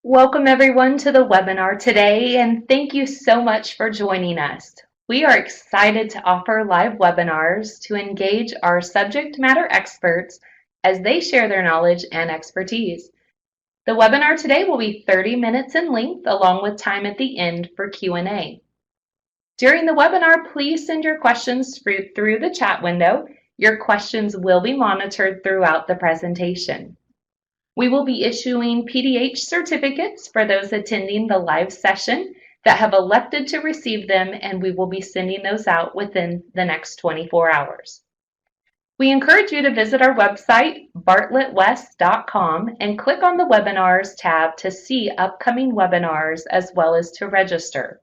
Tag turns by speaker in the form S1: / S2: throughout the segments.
S1: Welcome everyone to the webinar today, and thank you so much for joining us. We are excited to offer live webinars to engage our subject matter experts as they share their knowledge and expertise. The webinar today will be 30 minutes in length, along with time at the end for Q&A. During the webinar, please send your questions through the chat window. Your questions will be monitored throughout the presentation. We will be issuing PDH certificates for those attending the live session that have elected to receive them, and we will be sending those out within the next 24 hours. We encourage you to visit our website, bartlettwest.com, and click on the Webinars tab to see upcoming webinars as well as to register.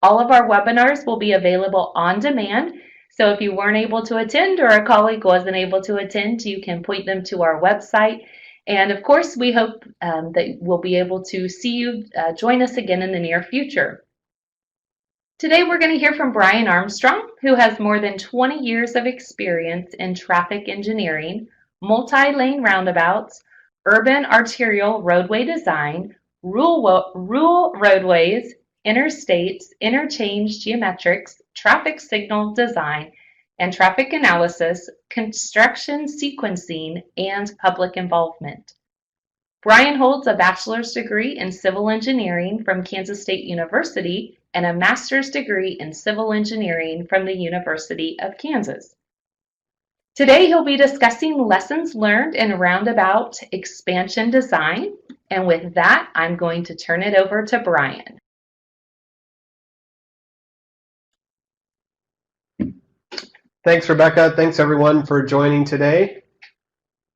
S1: All of our webinars will be available on demand, so if you weren't able to attend or a colleague wasn't able to attend, you can point them to our website. And of course, we hope that we'll be able to see you join us again in the near future. Today, we're going to hear from Brian Armstrong, who has more than 20 years of experience in traffic engineering, multi-lane roundabouts, urban arterial roadway design, rural roadways, interstates, interchange geometrics, traffic signal design, and traffic analysis, construction sequencing, and public involvement. Brian holds a bachelor's degree in civil engineering from Kansas State University and a master's degree in civil engineering from the University of Kansas. Today he'll be discussing lessons learned in roundabout expansion design, and with that, I'm going to turn it over to Brian.
S2: Thanks, Rebecca. Thanks, everyone, for joining today.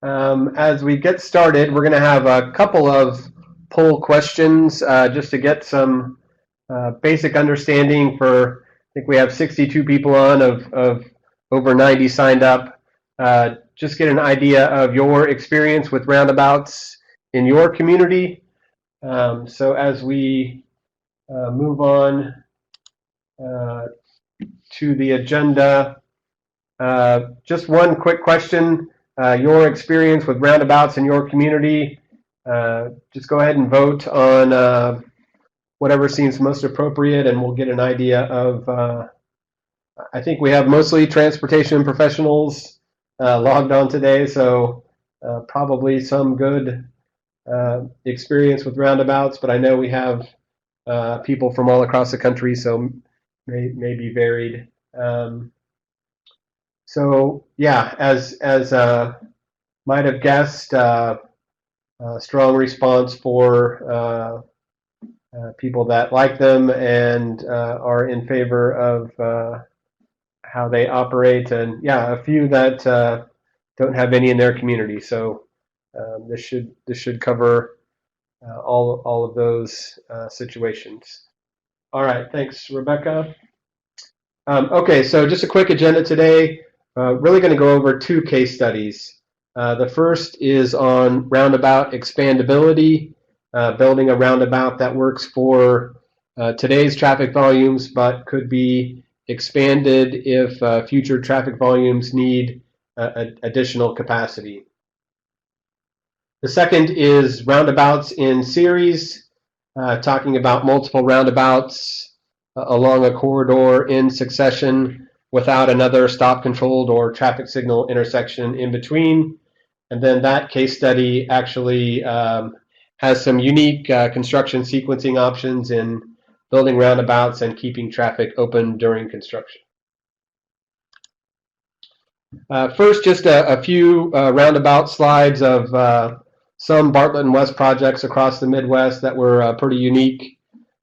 S2: As we get started, we're going to have a couple of poll questions just to get some basic understanding for, I think we have 62 people on of over 90 signed up. Just get an idea of your experience with roundabouts in your community. So as we move on to the agenda, just one quick question, your experience with roundabouts in your community. Just go ahead and vote on whatever seems most appropriate, and we'll get an idea of, I think we have mostly transportation professionals logged on today, so probably some good experience with roundabouts, but I know we have people from all across the country, so may be varied. So yeah, as might have guessed, strong response for people that like them and are in favor of how they operate, and yeah, a few that don't have any in their community. So this should cover all of those situations. All right, thanks, Rebecca. Okay, so just a quick agenda today. Really going to go over two case studies. The first is on roundabout expandability, building a roundabout that works for today's traffic volumes but could be expanded if future traffic volumes need additional capacity. The second is roundabouts in series, talking about multiple roundabouts along a corridor in succession without another stop-controlled or traffic signal intersection in between. And then that case study actually has some unique construction sequencing options in building roundabouts and keeping traffic open during construction. First, just a few roundabout slides of some Bartlett and West projects across the Midwest that were pretty unique.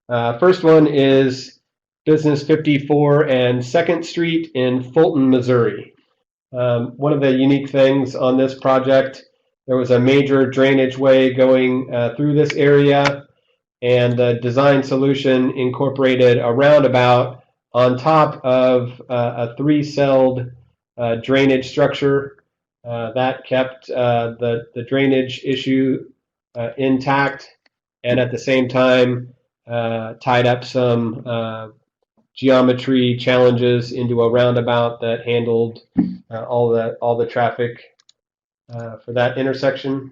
S2: First one is Business 54 and 2nd Street in Fulton, Missouri. One of the unique things on this project, there was a major drainage way going through this area, and the design solution incorporated a roundabout on top of a 3-celled drainage structure that kept the drainage issue intact, and at the same time tied up some geometry challenges into a roundabout that handled all the traffic for that intersection.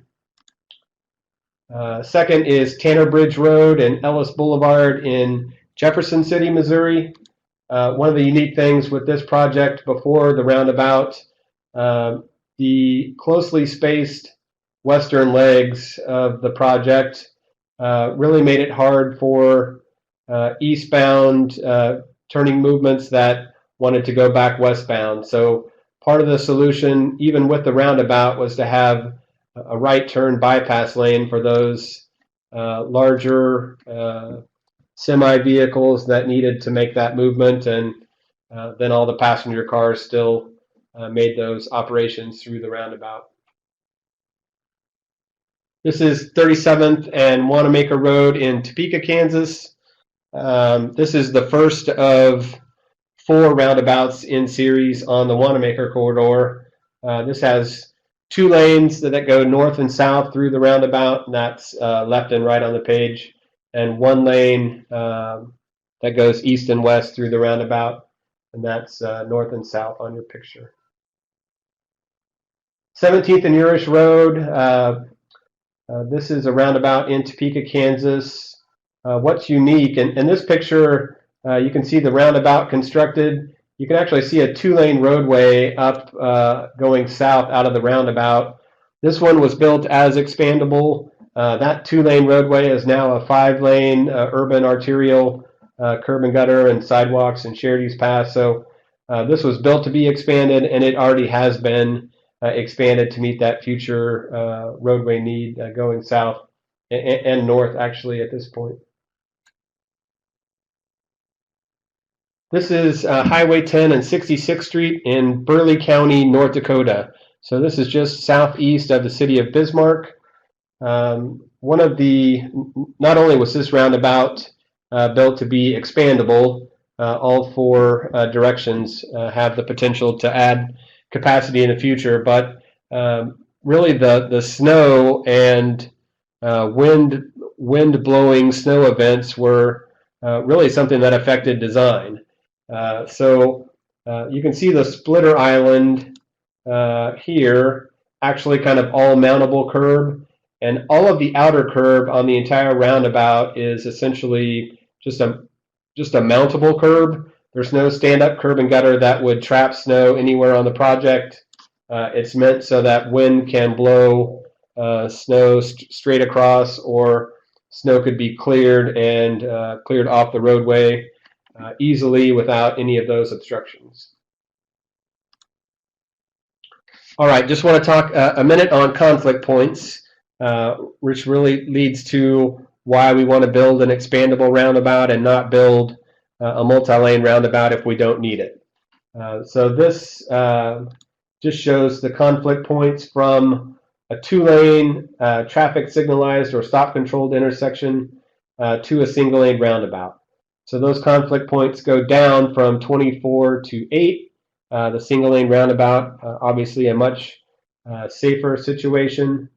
S2: Second is Tanner Bridge Road and Ellis Boulevard in Jefferson City, Missouri. One of the unique things with this project before the roundabout, the closely spaced western legs of the project really made it hard for eastbound turning movements that wanted to go back westbound. So part of the solution, even with the roundabout, was to have a right turn bypass lane for those larger semi vehicles that needed to make that movement, and then all the passenger cars still made those operations through the roundabout. This is 37th and Wanamaker Road in Topeka, Kansas. This is the first of 4 roundabouts in series on the Wanamaker corridor. This has 2 lanes that go north and south through the roundabout, and that's left and right on the page, and 1 lane that goes east and west through the roundabout, and that's north and south on your picture. 17th and Urish Road. This is a roundabout in Topeka, Kansas. What's unique, in this picture, you can see the roundabout constructed. You can actually see a 2-lane roadway up going south out of the roundabout. This one was built as expandable. That 2-lane roadway is now a 5-lane urban arterial curb and gutter and sidewalks and shared use paths. So this was built to be expanded, and it already has been expanded to meet that future roadway need going south and north, actually, at this point. This is Highway 10 and 66th Street in Burleigh County, North Dakota. So this is just southeast of the city of Bismarck. Not only was this roundabout built to be expandable, all 4 directions have the potential to add capacity in the future, but really the snow and wind blowing snow events were really something that affected design. So you can see the splitter island here, actually kind of all mountable curb, and all of the outer curb on the entire roundabout is essentially just a mountable curb. There's no stand-up curb and gutter that would trap snow anywhere on the project. It's meant so that wind can blow snow straight across, or snow could be cleared and cleared off the roadway easily without any of those obstructions. All right, just want to talk a minute on conflict points, which really leads to why we want to build an expandable roundabout and not build a multi-lane roundabout if we don't need it. So this just shows the conflict points from a 2-lane traffic signalized or stop controlled intersection to a single-lane roundabout. So those conflict points go down from 24 to 8. The single-lane roundabout, obviously a much safer situation.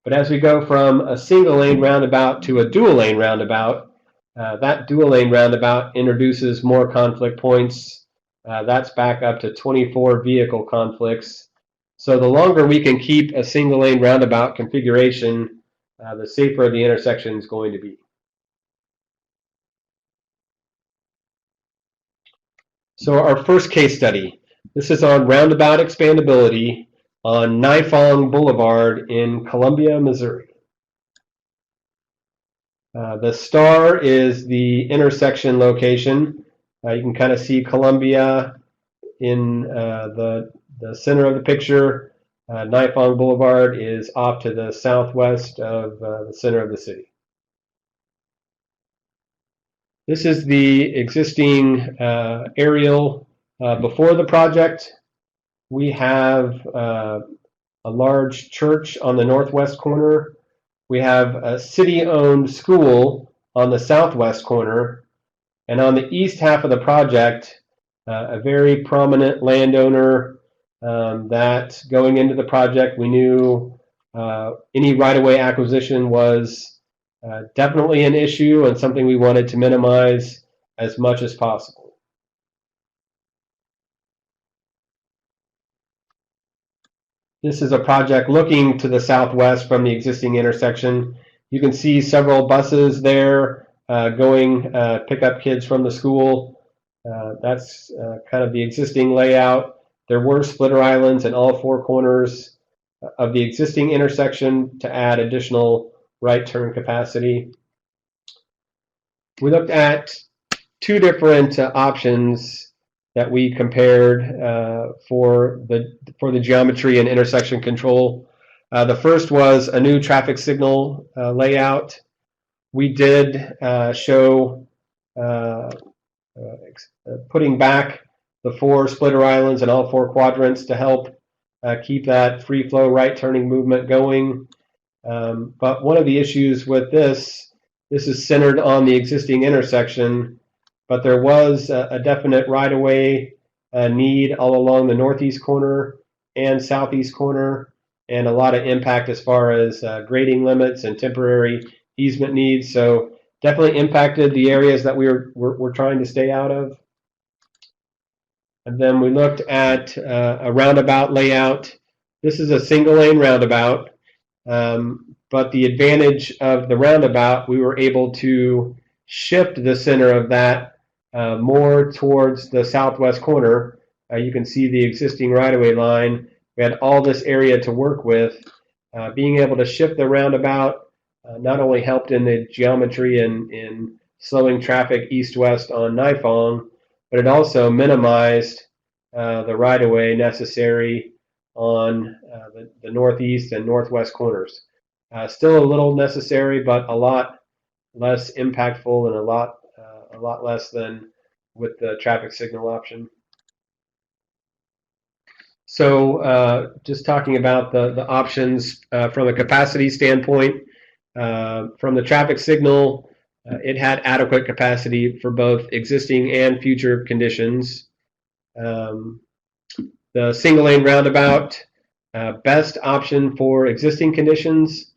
S2: But as we go from a single-lane roundabout to a dual-lane roundabout, that dual-lane roundabout introduces more conflict points. That's back up to 24 vehicle conflicts. So the longer we can keep a single-lane roundabout configuration, the safer the intersection is going to be. So our first case study, this is on roundabout expandability on Nifong Boulevard in Columbia, Missouri. The star is the intersection location. You can kind of see Columbia in the center of the picture. Nifong Boulevard is off to the southwest of the center of the city. This is the existing aerial before the project. We have a large church on the northwest corner. We have a city-owned school on the southwest corner. And on the east half of the project, a very prominent landowner that going into the project we knew any right-of-way acquisition was definitely an issue and something we wanted to minimize as much as possible. This is a project looking to the southwest from the existing intersection. You can see several buses there going pick up kids from the school. That's kind of the existing layout. There were splitter islands in all four corners of the existing intersection to add additional right turn capacity. We looked at two different options that we compared for the geometry and intersection control. The first was a new traffic signal layout. We did show putting back the four splitter islands in all four quadrants to help keep that free flow right turning movement going. But one of the issues with this is centered on the existing intersection, but there was a definite right-of-way need all along the northeast corner and southeast corner, and a lot of impact as far as grading limits and temporary easement needs. So definitely impacted the areas that we're trying to stay out of. And then we looked at a roundabout layout. This is a single lane roundabout, but the advantage of the roundabout, we were able to shift the center of that more towards the southwest corner. You can see the existing right-of-way line. We had all this area to work with. Being able to shift the roundabout not only helped in the geometry and in slowing traffic east-west on Nifong, but it also minimized the right-of-way necessary on the northeast and northwest corners. Still a little necessary, but a lot less impactful and a lot less than with the traffic signal option. So just talking about the options from a capacity standpoint, from the traffic signal, it had adequate capacity for both existing and future conditions. The single lane roundabout, best option for existing conditions,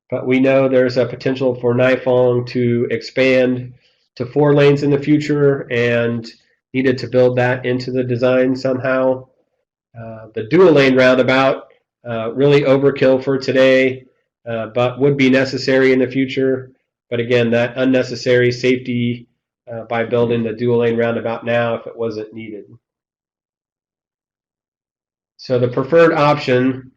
S2: but we know there's a potential for Nifong to expand to 4 lanes in the future and needed to build that into the design somehow. The dual lane roundabout, really overkill for today, but would be necessary in the future. But again, that unnecessary safety by building the dual lane roundabout now if it wasn't needed. So the preferred option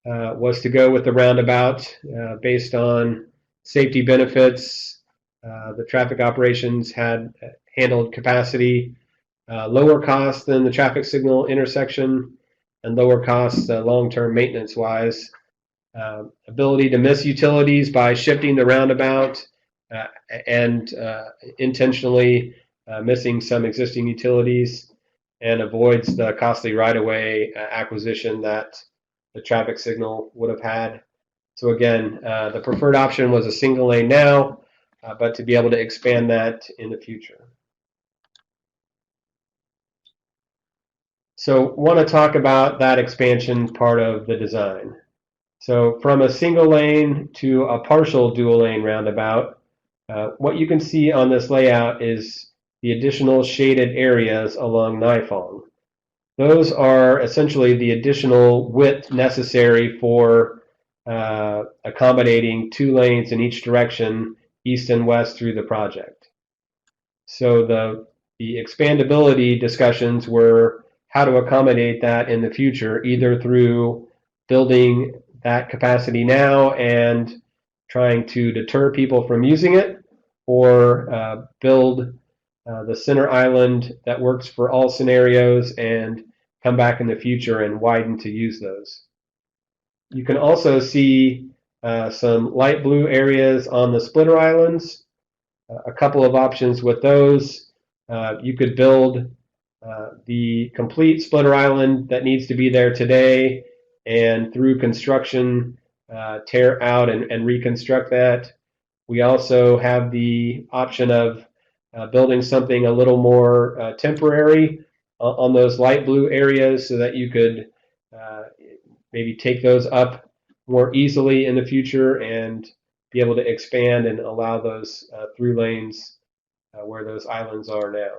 S2: was to go with the roundabout based on safety benefits. The traffic operations had handled capacity, lower cost than the traffic signal intersection, and lower costs long-term maintenance-wise. Ability to miss utilities by shifting the roundabout and intentionally missing some existing utilities, and avoids the costly right-of-way acquisition that the traffic signal would have had. So again, the preferred option was a single lane now, but to be able to expand that in the future. So want to talk about that expansion part of the design. So from a single lane to a partial dual lane roundabout, what you can see on this layout is the additional shaded areas along Nifong. Those are essentially the additional width necessary for accommodating 2 lanes in each direction, east and west through the project. So the expandability discussions were how to accommodate that in the future, either through building that capacity now and trying to deter people from using it, or build the center island that works for all scenarios and come back in the future and widen to use those. You can also see some light blue areas on the splitter islands. A couple of options with those. You could build the complete splitter island that needs to be there today, and through construction tear out and reconstruct that. We also have the option of building something a little more temporary on those light blue areas so that you could maybe take those up more easily in the future and be able to expand and allow those through lanes where those islands are now.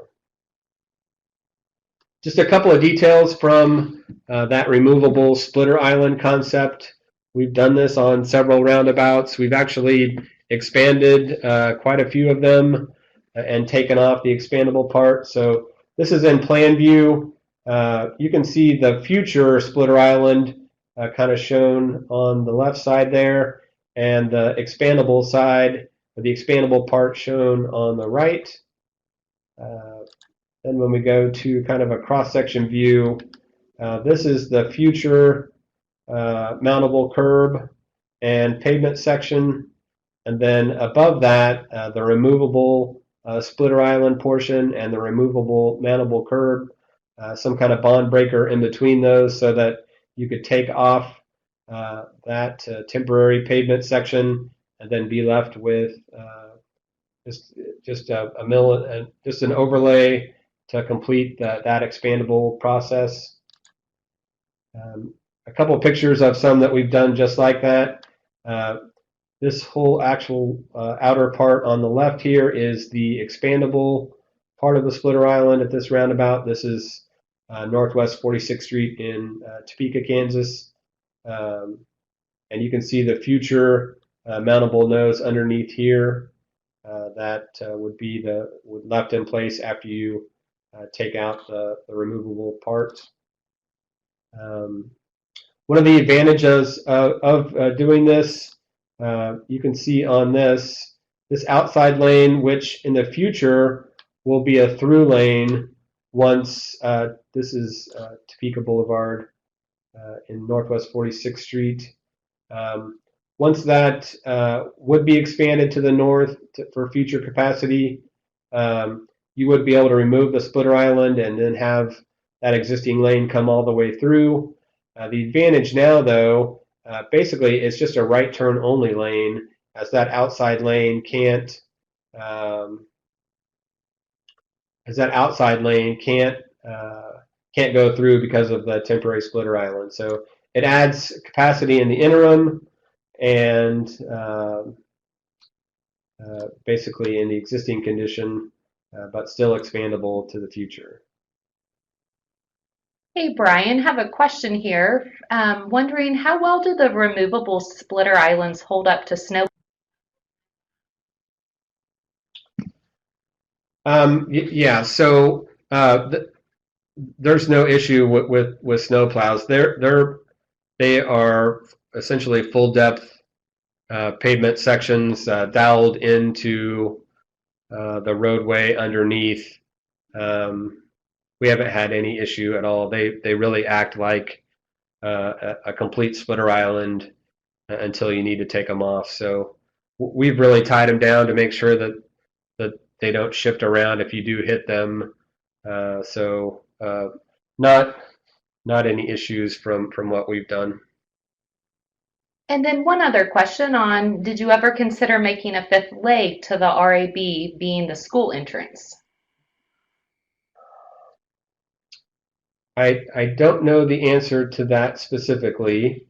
S2: Just a couple of details from that removable splitter island concept. We've done this on several roundabouts. We've actually expanded quite a few of them and taken off the expandable part. So this is in plan view. You can see the future splitter island kind of shown on the left side there, and the expandable side, the expandable part shown on the right. Then when we go to kind of a cross-section view, this is the future mountable curb and pavement section. And then above that, the removable splitter island portion and the removable mountable curb, some kind of bond breaker in between those so that you could take off that temporary pavement section and then be left with just an overlay to complete that expandable process. A couple pictures of some that we've done just like that. This whole actual outer part on the left here is the expandable part of the splitter island at this roundabout. This is Northwest 46th Street in Topeka, Kansas. And you can see the future mountable nose underneath here that would left in place after you take out the removable parts. One of the advantages of doing this, you can see on this outside lane, which in the future will be a through lane once this is Topeka Boulevard in Northwest 46th Street. Once that would be expanded to the north for future capacity, you would be able to remove the splitter island and then have that existing lane come all the way through. The advantage now, though, basically it's just a right turn only lane, as that outside lane can't go through because of the temporary splitter island. So it adds capacity in the interim and basically in the existing condition, but still expandable to the future.
S1: Hey, Brian, have a question here. Wondering how well do the removable splitter islands hold up to snow?
S2: Yeah, so there's no issue with snow plows. They are essentially full depth pavement sections doweled into the roadway underneath. We haven't had any issue at all. They really act like a complete splitter island until you need to take them off. So we've really tied them down to make sure that they don't shift around if you do hit them. So not any issues from what we've done.
S1: And then one other question on, did you ever consider making a fifth leg to the RAB being the school entrance?
S2: I don't know the answer to that specifically.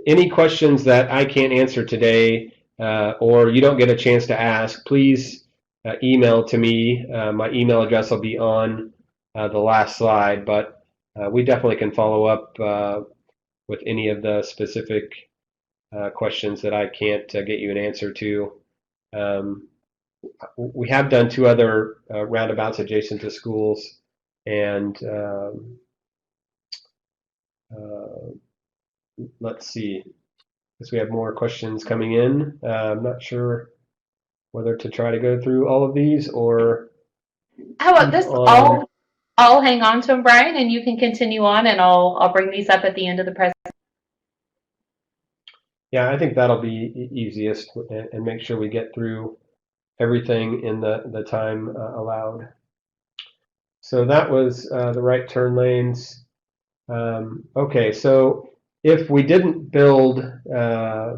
S2: Any questions that I can't answer today or you don't get a chance to ask, please email to me. My email address will be on the last slide, but we definitely can follow up with any of the specific questions that I can't get you an answer to. We have done 2 other roundabouts adjacent to schools, and let's see, because we have more questions coming in. I'm not sure whether to try to go through all of these or
S1: How about this? I'll hang on to them, Brian, and you can continue on, and I'll bring these up at the end of the presentation.
S2: Yeah, I think that'll be easiest, and make sure we get through everything in the time allowed. So that was the right turn lanes. Okay, so if we didn't build, if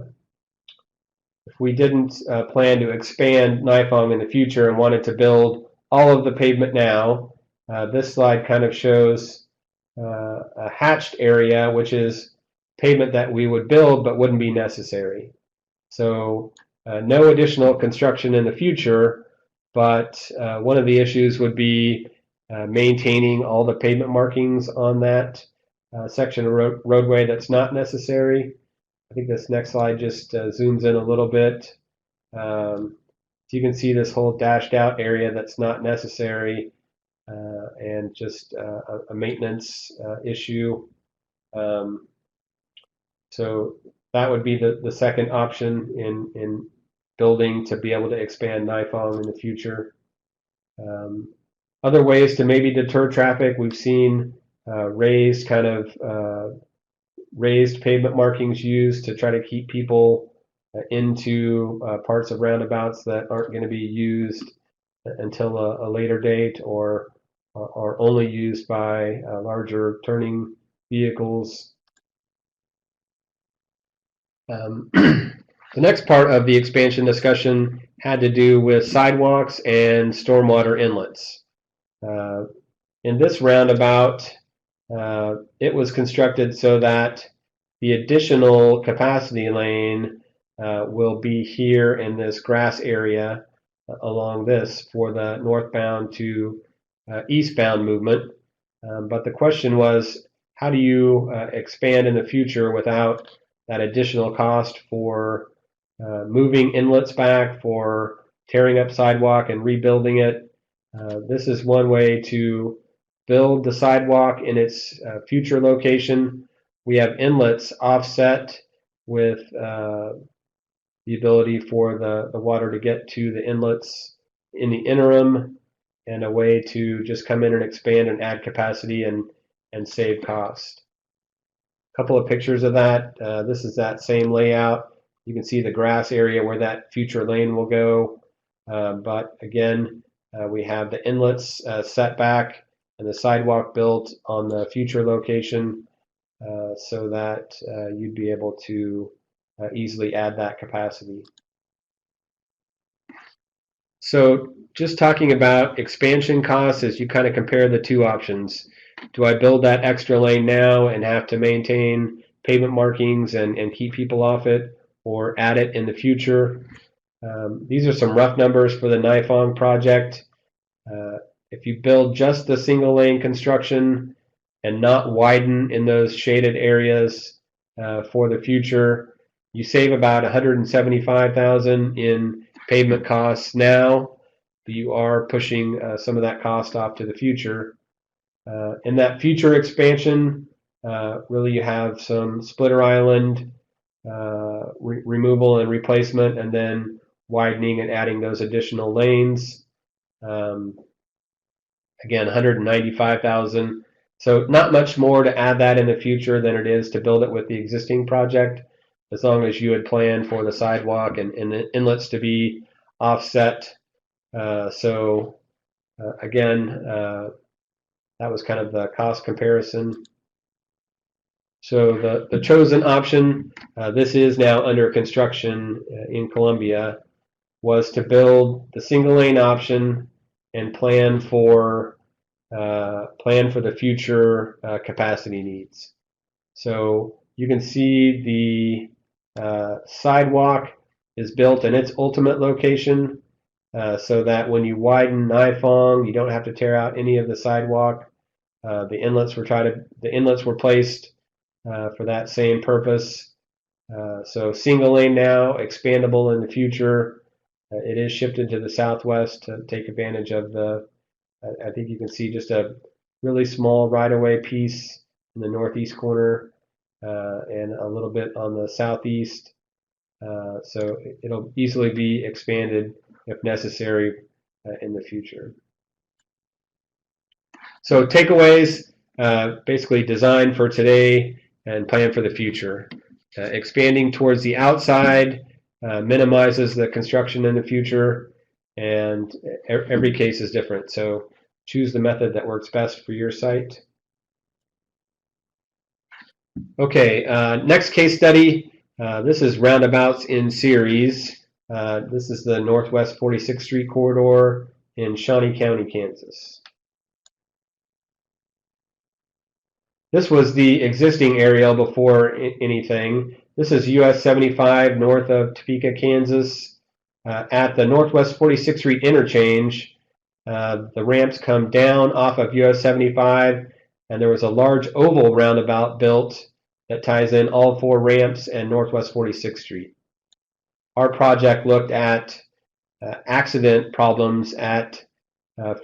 S2: we didn't plan to expand Nifong in the future and wanted to build all of the pavement now, this slide kind of shows a hatched area, which is pavement that we would build but wouldn't be necessary. So no additional construction in the future, but one of the issues would be maintaining all the pavement markings on that section of roadway that's not necessary. I think this next slide just zooms in a little bit. So you can see this whole dashed out area that's not necessary, and just a maintenance issue. So that would be the second option in building to be able to expand Nifong in the future. Other ways to maybe deter traffic, we've seen raised pavement markings used to try to keep people into parts of roundabouts that aren't going to be used until a later date, or are only used by larger turning vehicles. The next part of the expansion discussion had to do with sidewalks and stormwater inlets. In this roundabout, it was constructed so that the additional capacity lane will be here in this grass area along this for the northbound to eastbound movement. But the question was, how do you expand in the future without that additional cost for moving inlets back, for tearing up sidewalk and rebuilding it? This is one way to build the sidewalk in its future location. We have inlets offset with the ability for the water to get to the inlets in the interim, and a way to just come in and expand and add capacity and save cost. A couple of pictures of that. This is that same layout. You can see the grass area where that future lane will go. But again, we have the inlets set back and the sidewalk built on the future location, so that you'd be able to easily add that capacity. So just talking about expansion costs as you kind of compare the two options. Do I build that extra lane now and have to maintain pavement markings and keep people off it, or add it in the future? These are some rough numbers for the Nifong project. If you build just the single lane construction and not widen in those shaded areas for the future, you save about $175,000 in pavement costs now, but you are pushing some of that cost off to the future. In that future expansion, really you have some splitter island removal and replacement, and then widening and adding those additional lanes. Again, $195,000. So not much more to add that in the future than it is to build it with the existing project, as long as you had planned for the sidewalk and the inlets to be offset. Again, that was kind of the cost comparison. So the chosen option, this is now under construction in Columbia, was to build the single lane option and plan for the future capacity needs. So you can see the sidewalk is built in its ultimate location, so that when you widen Nifong, you don't have to tear out any of the sidewalk. The inlets were placed for that same purpose. So single lane now, expandable in the future. It is shifted to the southwest to take advantage of I think you can see just a really small right-of-way piece in the northeast corner, and a little bit on the southeast. So it'll easily be expanded if necessary in the future. So takeaways, basically design for today and plan for the future. Expanding towards the outside minimizes the construction in the future, and every case is different. So choose the method that works best for your site. Okay, next case study. This is Roundabouts in series. This is the Northwest 46th Street corridor in Shawnee County, Kansas. This was the existing aerial before anything. This is US 75 north of Topeka, Kansas. At the Northwest 46th Street interchange, the ramps come down off of US 75, and there was a large oval roundabout built that ties in all four ramps and Northwest 46th Street. our project looked at accident problems at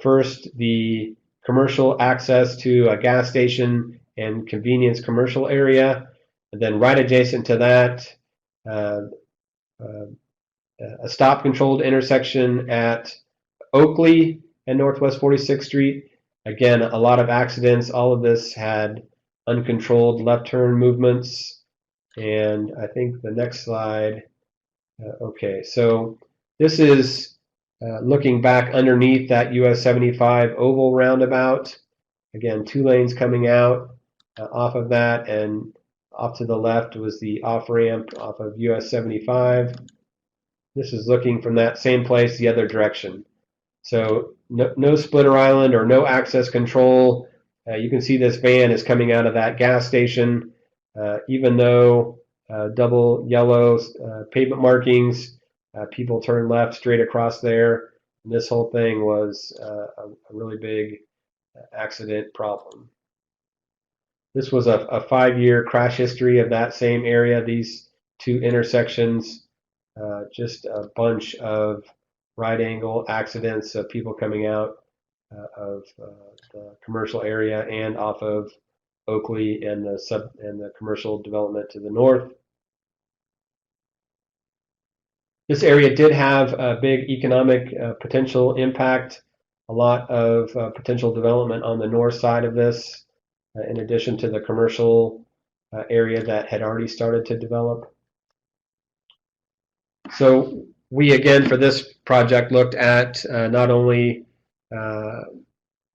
S2: first the commercial access to a gas station and convenience commercial area, and then right adjacent to that, a stop-controlled intersection at Oakley and Northwest 46th Street. Again, a lot of accidents. All of this had uncontrolled left turn movements. And I think the next slide. Okay, so this is looking back underneath that US 75 oval roundabout. Again, 2 lanes coming out off of that, and off to the left was the off ramp off of US 75. This is looking from that same place the other direction. So no splitter island or no access control. You can see this van is coming out of that gas station, even though double yellow pavement markings, people turn left straight across there. And this whole thing was a really big accident problem. This was a 5-year crash history of that same area, these 2 intersections, just a bunch of right angle accidents of people coming out of the commercial area and off of Oakley and the commercial development to the north. This area did have a big economic potential impact, a lot of potential development on the north side of this, in addition to the commercial area that had already started to develop. So we, again, for this project, looked at not only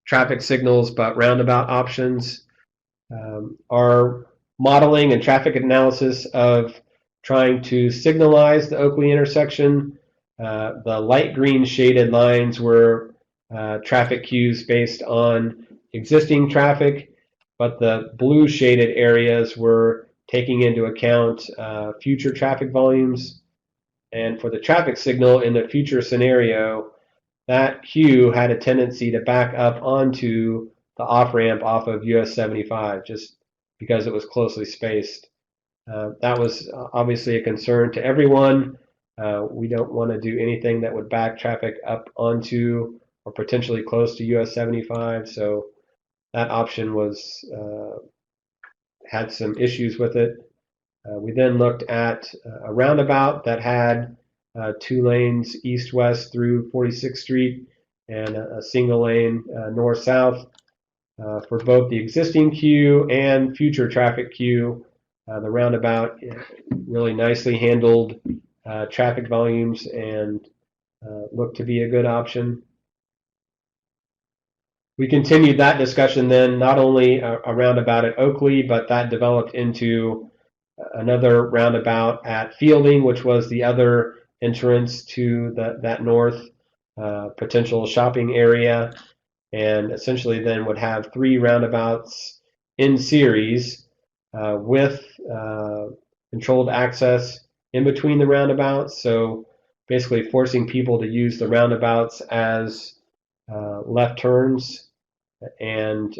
S2: traffic signals, but roundabout options. Our modeling and traffic analysis of trying to signalize the Oakley intersection, the light green shaded lines were traffic cues based on existing traffic, but the blue shaded areas were taking into account future traffic volumes. And for the traffic signal in the future scenario, that cue had a tendency to back up onto the off-ramp off of US 75 just because it was closely spaced. That was obviously a concern to everyone. We don't want to do anything that would back traffic up onto or potentially close to US 75, so that option was had some issues with it. We then looked at a roundabout that had 2 lanes east-west through 46th Street and a single lane north-south for both the existing queue and future traffic queue. The roundabout really nicely handled traffic volumes and looked to be a good option. We continued that discussion then, not only a roundabout at Oakley, but that developed into another roundabout at Fielding, which was the other entrance to that north potential shopping area, and essentially then would have 3 roundabouts in series with controlled access in between the roundabouts, so basically forcing people to use the roundabouts as left turns, and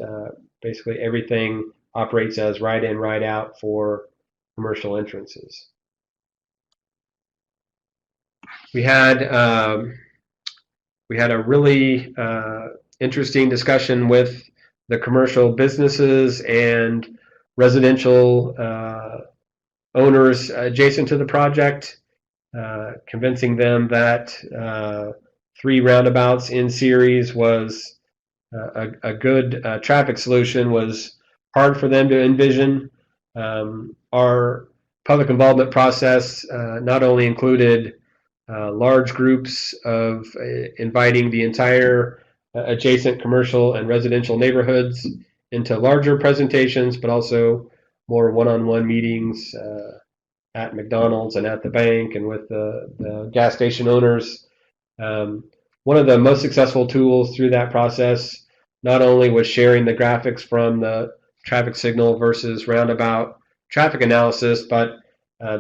S2: basically everything operates as right in, right out for commercial entrances. We had a really interesting discussion with the commercial businesses and residential owners adjacent to the project, convincing them that 3 roundabouts in series was a good traffic solution. Was hard for them to envision. Our public involvement process not only included large groups of inviting the entire adjacent commercial and residential neighborhoods into larger presentations, but also more one-on-one meetings at McDonald's and at the bank and with the gas station owners. One of the most successful tools through that process not only was sharing the graphics from the traffic signal versus roundabout traffic analysis, but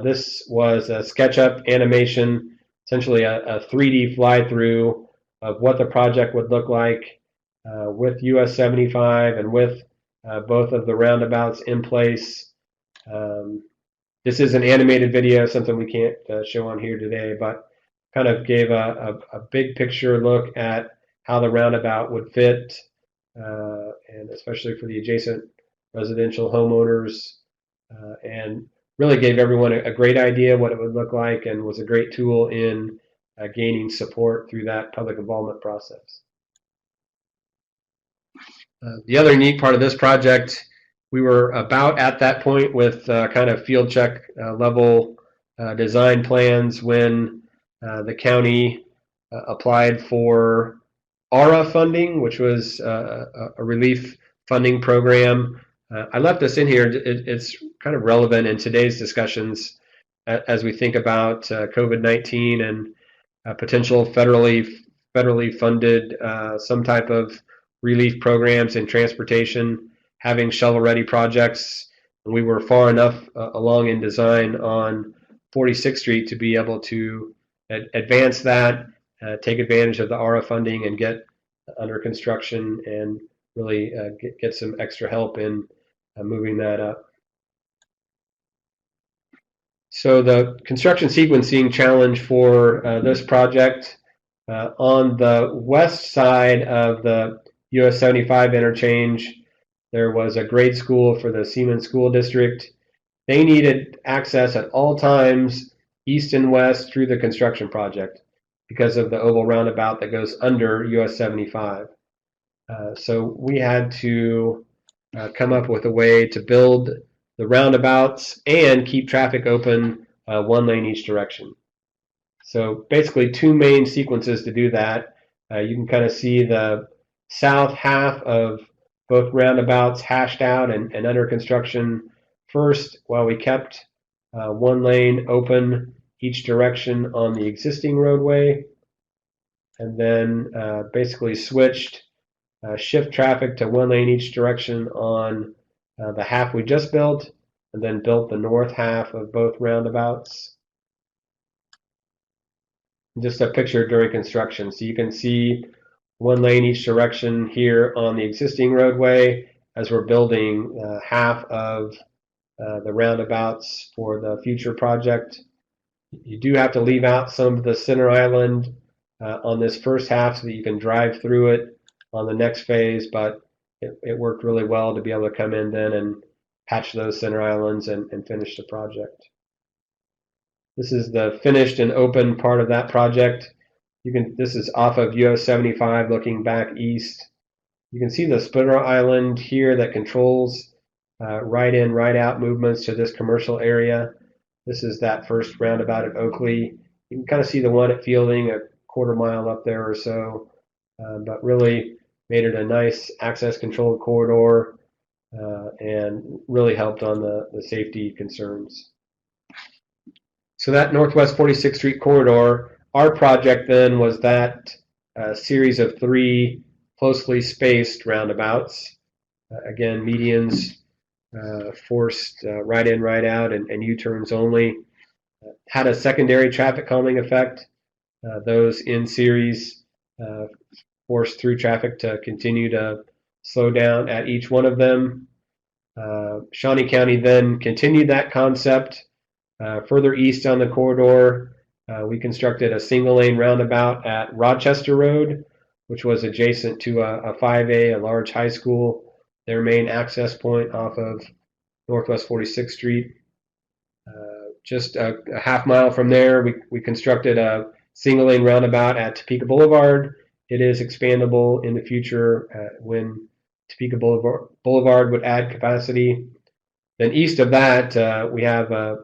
S2: this was a SketchUp animation, essentially a 3D fly-through of what the project would look like with US 75 and with both of the roundabouts in place. This is an animated video, something we can't show on here today, but kind of gave a big picture look at how the roundabout would fit, and especially for the adjacent residential homeowners, and really gave everyone a great idea what it would look like, and was a great tool in gaining support through that public involvement process. The other neat part of this project, we were about at that point with kind of field check level design plans when the county applied for ARA funding, which was a relief funding program. I left this in here. It's kind of relevant in today's discussions as we think about COVID-19 and potential federally funded some type of relief programs in transportation, having shovel-ready projects. And we were far enough along in design on 46th Street to be able to advance that, take advantage of the ARA funding, and get under construction and really get some extra help in moving that up. So the construction sequencing challenge for this project, on the west side of the US 75 interchange, there was a grade school for the Seaman School District. They needed access at all times east and west through the construction project because of the oval roundabout that goes under US 75. So we had to come up with a way to build the roundabouts and keep traffic open one lane each direction. So basically two main sequences to do that. You can kind of see the south half of both roundabouts hashed out and under construction first, while we kept one lane open each direction on the existing roadway, and then basically switched shift traffic to one lane each direction on the half we just built, and then built the north half of both roundabouts. Just a picture during construction. So you can see one lane each direction here on the existing roadway as we're building half of the roundabouts for the future project. You do have to leave out some of the center island on this first half so that you can drive through it on the next phase, but it worked really well to be able to come in then and patch those center islands and finish the project. This is the finished and open part of that project. This is off of US 75 looking back east. You can see the splitter island here that controls right in, right out movements to this commercial area. This is that first roundabout at Oakley. You can kind of see the one at Fielding a quarter mile up there or so, but really made it a nice access controlled corridor and really helped on the safety concerns. So that Northwest 46th Street corridor, our project then was that series of three closely spaced roundabouts. Again, medians forced right in, right out, and U-turns only. Had a secondary traffic calming effect. Those in series forced through traffic to continue to slow down at each one of them. Shawnee County then continued that concept. Further east on the corridor, we constructed a single lane roundabout at Rochester Road, which was adjacent to a 5A, a large high school, their main access point off of Northwest 46th Street. Just a half mile from there, we constructed a single lane roundabout at Topeka Boulevard. It is expandable in the future when Topeka Boulevard would add capacity. Then east of that, we have a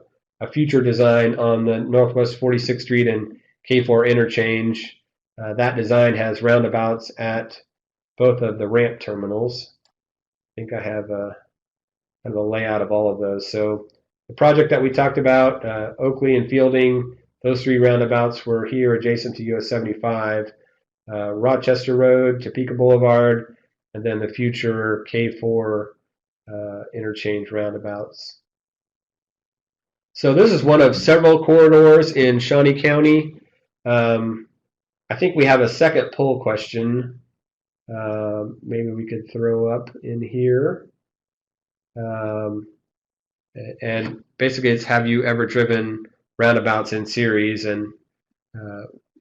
S2: future design on the Northwest 46th Street and K4 interchange. That design has roundabouts at both of the ramp terminals. I think I have kind of a layout of all of those. So the project that we talked about, Oakley and Fielding, those three roundabouts were here adjacent to US 75, Rochester Road, Topeka Boulevard, and then the future K4 interchange roundabouts. So this is one of several corridors in Shawnee County. I think we have a second poll question. Maybe we could throw up in here. And basically it's have you ever driven roundabouts in series, and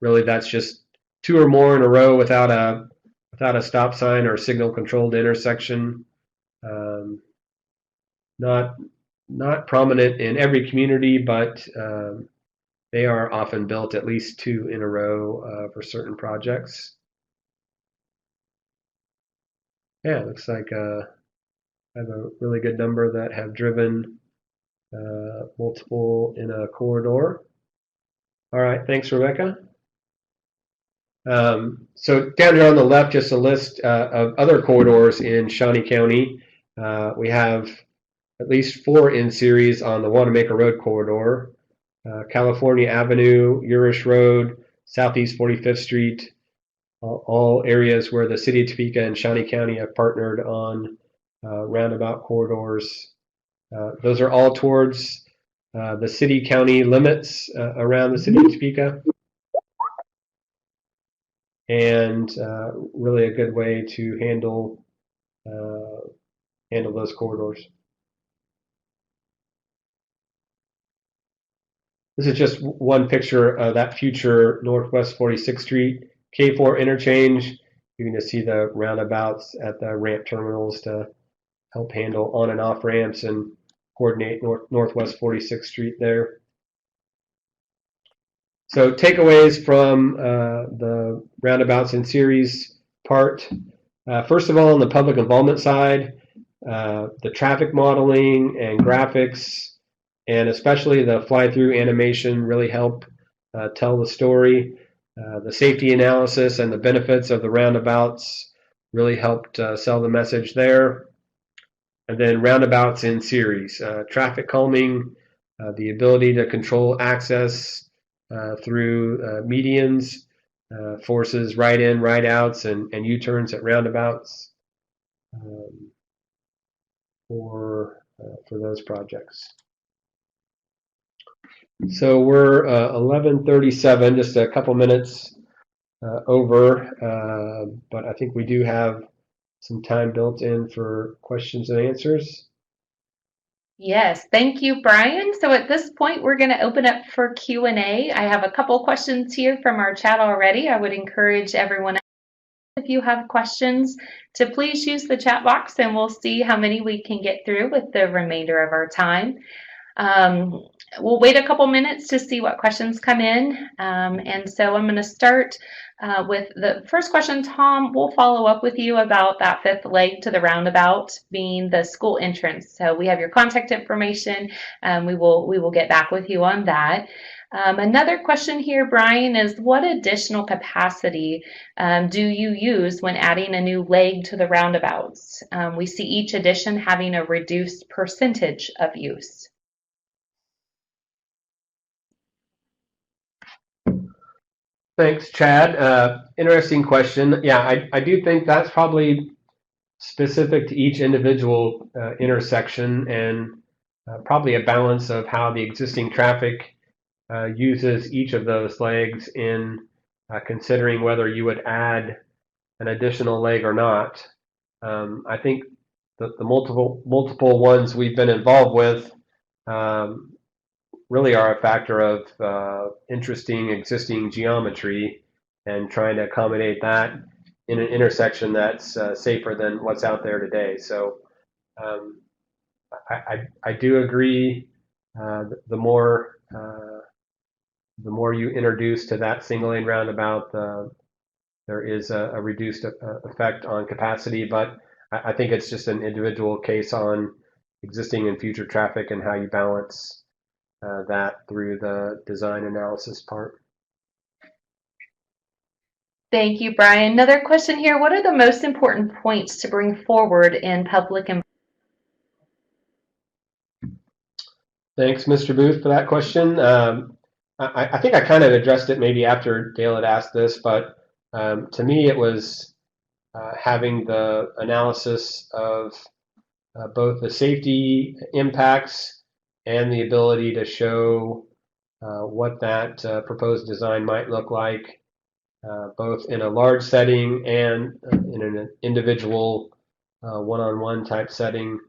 S2: really that's just two or more in a row without a stop sign or signal controlled intersection. Not prominent in every community, but they are often built at least two in a row for certain projects. Yeah, it looks like I have a really good number that have driven multiple in a corridor. All right, thanks, Rebecca. So down here on the left, just a list of other corridors in Shawnee County. We have at least 4 in series on the Wanamaker Road corridor, California Avenue, Urish Road, Southeast 45th Street, all areas where the City of Topeka and Shawnee County have partnered on roundabout corridors. Those are all towards the city-county limits around the City of Topeka, and really a good way to handle those corridors. This is just one picture of that future Northwest 46th Street K4 interchange. You can just see the roundabouts at the ramp terminals to help handle on and off ramps and coordinate Northwest 46th Street there. So takeaways from the roundabouts in series part. First of all, on the public involvement side, the traffic modeling and graphics, and especially the fly-through animation, really help tell the story. The safety analysis and the benefits of the roundabouts really helped sell the message there. And then roundabouts in series, traffic calming, the ability to control access through medians, forces right in, right outs, and U-turns at roundabouts for those projects. So we're 11:37, just a couple minutes over, but I think we do have some time built in for questions and answers.
S1: Yes, thank you, Brian. So at this point, we're going to open up for Q&A. I have a couple questions here from our chat already. I would encourage everyone, if you have questions, to please use the chat box, and we'll see how many we can get through with the remainder of our time. We'll wait a couple minutes to see what questions come in. And so I'm going to start with the first question. Tom, we'll follow up with you about that 5th leg to the roundabout being the school entrance. So we have your contact information. We will get back with you on that. Another question here, Brian, is what additional capacity do you use when adding a new leg to the roundabouts? We see each addition having a reduced percentage of use.
S2: Thanks, Chad. Interesting question. Yeah, I do think that's probably specific to each individual intersection, and probably a balance of how the existing traffic uses each of those legs in considering whether you would add an additional leg or not. I think the multiple ones we've been involved with really are a factor of interesting existing geometry and trying to accommodate that in an intersection that's safer than what's out there today. So I do agree. The more you introduce to that single lane roundabout, there is a reduced effect on capacity. But I think it's just an individual case on existing and future traffic and how you balance that through the design analysis part.
S1: Thank you, Brian. Another question here. What are the most important points to bring forward in public and
S2: Thanks, Mr. Booth, for that question. I think I kind of addressed it maybe after Dale had asked this, but to me it was having the analysis of both the safety impacts and the ability to show what that proposed design might look like, both in a large setting and in an individual one-on-one type setting.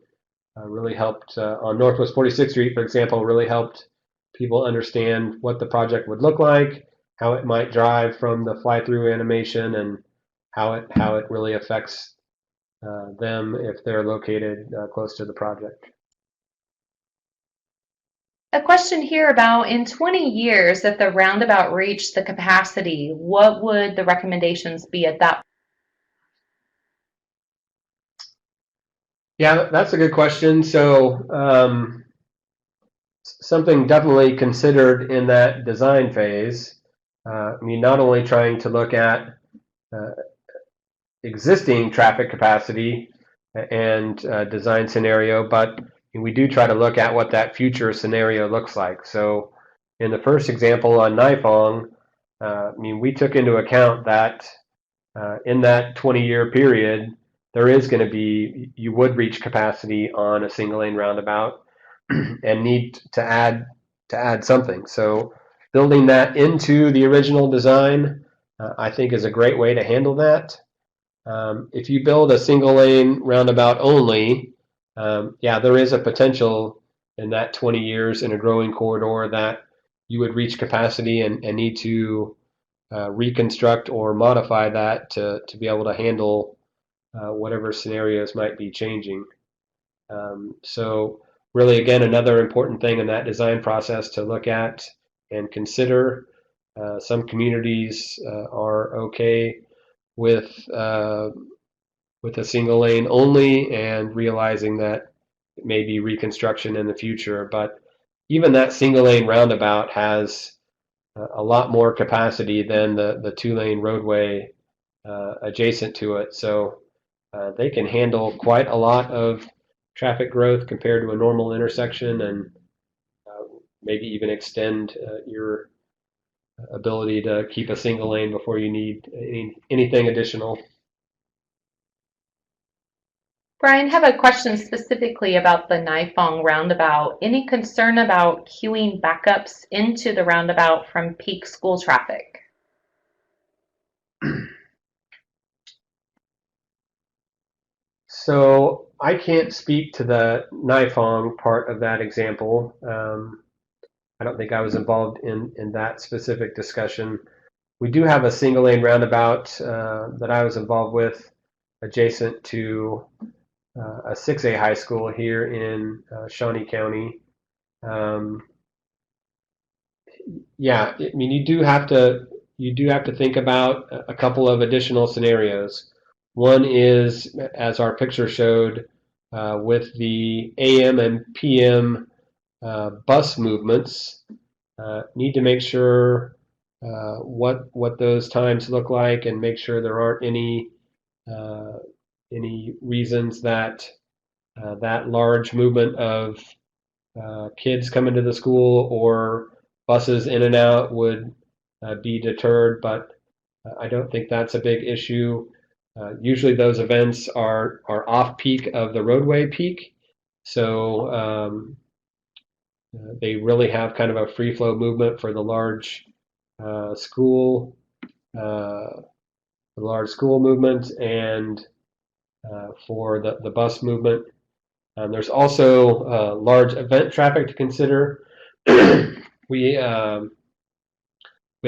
S2: really helped on Northwest 46th Street, for example, really helped people understand what the project would look like, how it might drive from the fly-through animation, and how it really affects them if they're located close to the project.
S1: A question here about in 20 years, if the roundabout reached the capacity, what would the recommendations be at that?
S2: Yeah, that's a good question. So something definitely considered in that design phase. I mean, not only trying to look at uh, existing traffic capacity and design scenario, but we do try to look at what that future scenario looks like. So in the first example on Naifong, I mean, we took into account that in that 20-year period, there is going to be, you would reach capacity on a single lane roundabout and need to add something. So building that into the original design, I think is a great way to handle that. If you build a single lane roundabout only, yeah, there is a potential in that 20 years in a growing corridor that you would reach capacity and need to reconstruct or modify that to be able to handle whatever scenarios might be changing. So really, again, another important thing in that design process to look at and consider. Some communities are okay with with a single lane only, and realizing that it may be reconstruction in the future. But even that single lane roundabout has a lot more capacity than the two lane roadway adjacent to it. So they can handle quite a lot of traffic growth compared to a normal intersection, and maybe even extend your ability to keep a single lane before you need anything additional.
S1: Brian, have a question specifically about the Naifong roundabout. Any concern about queuing backups into the roundabout from peak school traffic?
S2: So I can't speak to the Naifong part of that example. I don't think I was involved in that specific discussion. We do have a single lane roundabout that I was involved with adjacent to a 6A high school here in Shawnee County. Um, yeah, I mean, you do have to think about a couple of additional scenarios. One is, as our picture showed, with the AM and PM bus movements, need to make sure what those times look like, and make sure there aren't uh, any reasons that that large movement of kids coming to the school or buses in and out would be deterred, but I don't think that's a big issue. Usually those events are off peak of the roadway peak, so they really have kind of a free flow movement for the large school, movement, and for the bus movement. There's also large event traffic to consider. we we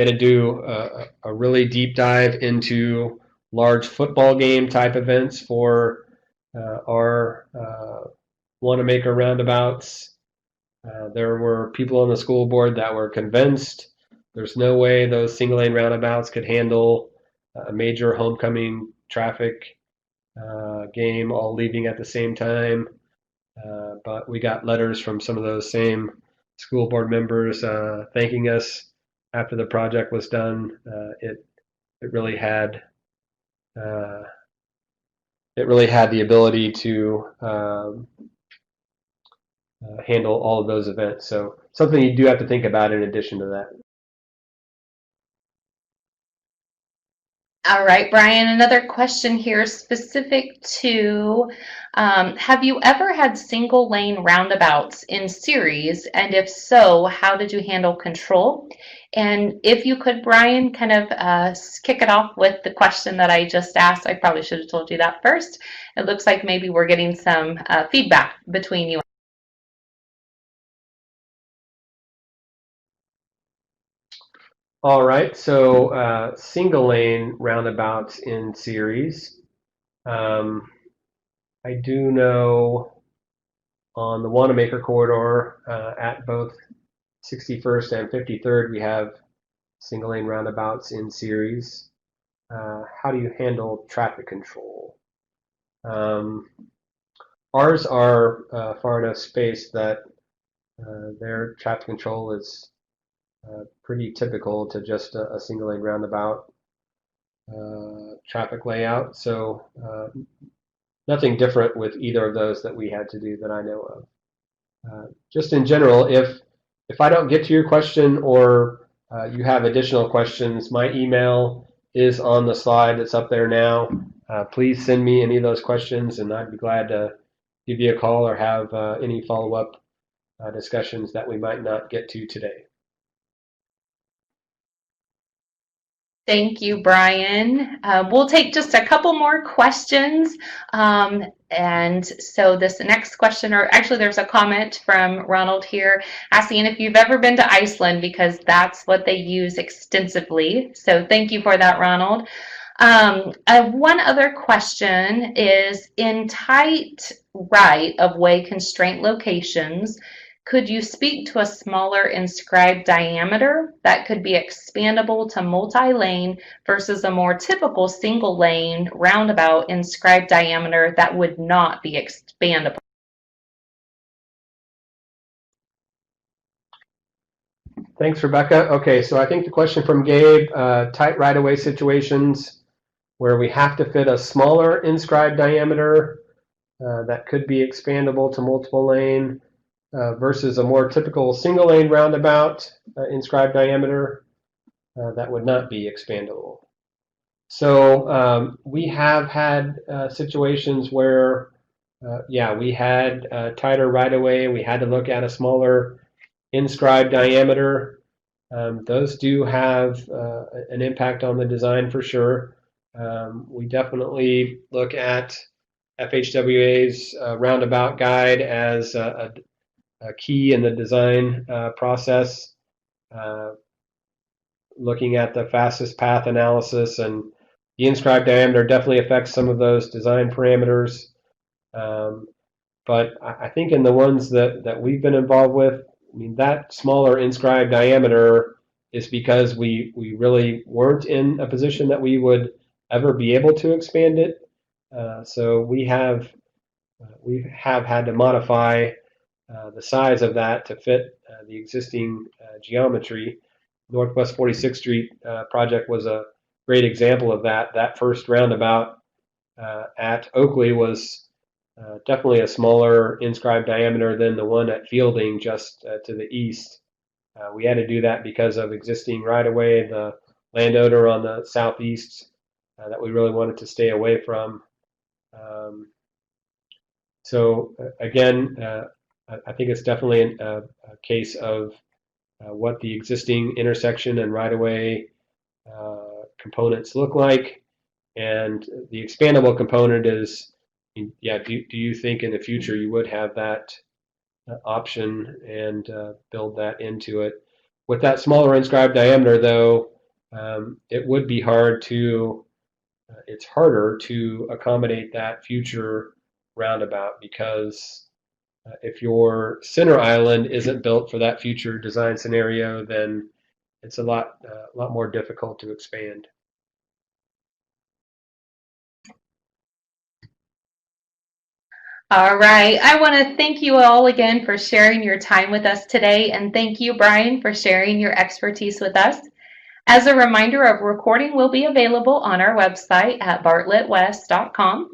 S2: had to do a really deep dive into large football game type events for our Wanamaker roundabouts. There were people on the school board that were convinced there's no way those single lane roundabouts could handle a major homecoming traffic game all leaving at the same time. But we got letters from some of those same school board members thanking us after the project was done. It really had uh, the ability to handle all of those events. So something you do have to think about in addition to that.
S1: All right, Brian, another question here specific to have you ever had single lane roundabouts in series? And if so, how did you handle control? And if you could, Brian, kind of kick it off with the question that I just asked. I probably should have told you that first. It looks like maybe we're getting some feedback between you.
S2: All right, so single lane roundabouts in series. Um, I do know on the Wanamaker corridor at both 61st and 53rd, we have single lane roundabouts in series. How do you handle traffic control? Um, Ours are far enough spaced that their traffic control is pretty typical to just a single lane roundabout traffic layout. So nothing different with either of those that we had to do that I know of. Just in general, if I don't get to your question or you have additional questions, my email is on the slide that's up there now. Please send me any of those questions, and I'd be glad to give you a call or have any follow-up discussions that we might not get to today.
S1: Thank you, Brian. We'll take just a couple more questions. And so this next question, or actually there's a comment from Ronald here asking if you've ever been to Iceland, because that's what they use extensively. So thank you for that, Ronald. One other question is, in tight right-of-way constraint locations, could you speak to a smaller inscribed diameter that could be expandable to multi-lane versus a more typical single lane roundabout inscribed diameter that would not be expandable?
S2: Thanks, Rebecca. Okay, so I think the question from Gabe, tight right-of-way situations where we have to fit a smaller inscribed diameter that could be expandable to multiple lane versus a more typical single lane roundabout inscribed diameter that would not be expandable. So we have had situations where, yeah, we had tighter right of way. We had to look at a smaller inscribed diameter. Those do have an impact on the design for sure. We definitely look at FHWA's roundabout guide as a key in the design process, looking at the fastest path analysis, and the inscribed diameter definitely affects some of those design parameters. But I think in the ones that we've been involved with, I mean, that smaller inscribed diameter is because we really weren't in a position that we would ever be able to expand it. So we have had to modify the size of that to fit the existing geometry. Northwest 46th Street project was a great example of that. That first roundabout at Oakley was definitely a smaller inscribed diameter than the one at Fielding just to the east. We had to do that because of existing right-of-way, the landowner on the southeast that we really wanted to stay away from. So again, I think it's definitely a case of what the existing intersection and right-of-way components look like, and the expandable component is, yeah, do you think in the future you would have that option and build that into it? With that smaller inscribed diameter, though, it would be hard to, it's harder to accommodate that future roundabout because if your center island isn't built for that future design scenario, then it's a lot more difficult to expand.
S1: All right. I want to thank you all again for sharing your time with us today. And thank you, Brian, for sharing your expertise with us. As a reminder, a recording will be available on our website at bartlettwest.com.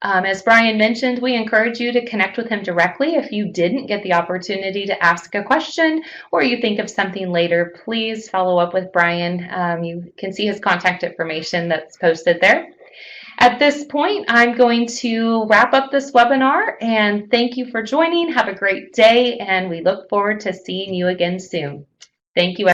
S1: As Brian mentioned, we encourage you to connect with him directly if you didn't get the opportunity to ask a question or you think of something later. Please follow up with Brian. You can see his contact information that's posted there. At this point, I'm going to wrap up this webinar and thank you for joining. Have a great day, and we look forward to seeing you again soon. Thank you.